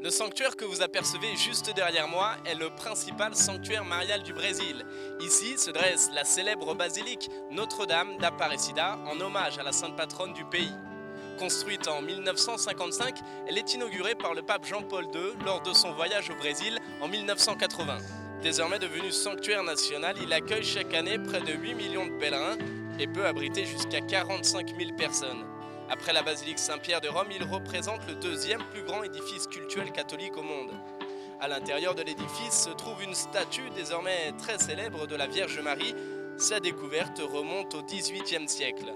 Le sanctuaire que vous apercevez juste derrière moi est le principal sanctuaire marial du Brésil. Ici se dresse la célèbre basilique Notre-Dame d'Aparecida en hommage à la sainte patronne du pays. Construite en 1955, elle est inaugurée par le pape Jean-Paul II lors de son voyage au Brésil en 1980. Désormais devenu sanctuaire national, il accueille chaque année près de 8 millions de pèlerins et peut abriter jusqu'à 45 000 personnes. Après la basilique Saint-Pierre de Rome, il représente le deuxième plus grand édifice cultuel catholique au monde. À l'intérieur de l'édifice se trouve une statue désormais très célèbre de la Vierge Marie. Sa découverte remonte au XVIIIe siècle.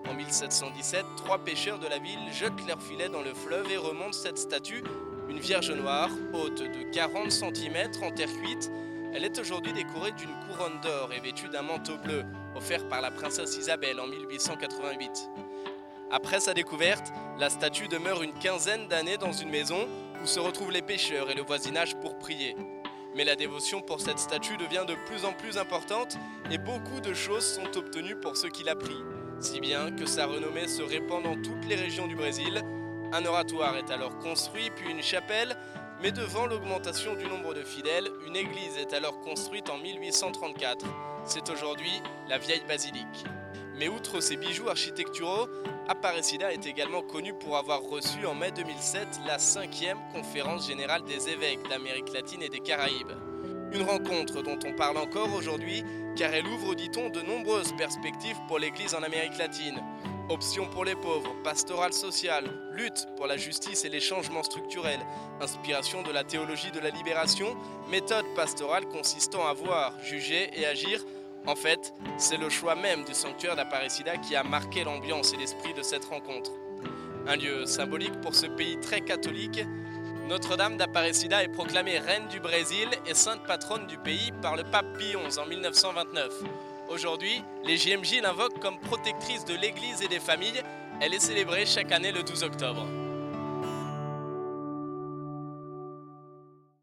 En 1717, 3 pêcheurs de la ville jettent leurs filets dans le fleuve et remontent cette statue, une Vierge noire, haute de 40 cm en terre cuite. Elle est aujourd'hui décorée d'une couronne d'or et vêtue d'un manteau bleu, offert par la princesse Isabelle en 1888. Après sa découverte, la statue demeure une quinzaine d'années dans une maison où se retrouvent les pêcheurs et le voisinage pour prier. Mais la dévotion pour cette statue devient de plus en plus importante et beaucoup de choses sont obtenues pour ceux qui la prient. Si bien que sa renommée se répand dans toutes les régions du Brésil. Un oratoire est alors construit, puis une chapelle, mais devant l'augmentation du nombre de fidèles, une église est alors construite en 1834. C'est aujourd'hui la vieille basilique. Mais outre ses bijoux architecturaux, Aparecida est également connue pour avoir reçu en mai 2007 la 5e conférence générale des évêques d'Amérique latine et des Caraïbes. Une rencontre dont on parle encore aujourd'hui car elle ouvre, dit-on, de nombreuses perspectives pour l'Église en Amérique latine. Options pour les pauvres, pastorale sociale, lutte pour la justice et les changements structurels, inspiration de la théologie de la libération, méthode pastorale consistant à voir, juger et agir. En fait, c'est le choix même du sanctuaire d'Aparecida qui a marqué l'ambiance et l'esprit de cette rencontre. Un lieu symbolique pour ce pays très catholique, Notre-Dame d'Aparecida est proclamée reine du Brésil et sainte patronne du pays par le pape Pie XI en 1929. Aujourd'hui, les JMJ l'invoquent comme protectrice de l'Église et des familles. Elle est célébrée chaque année le 12 octobre.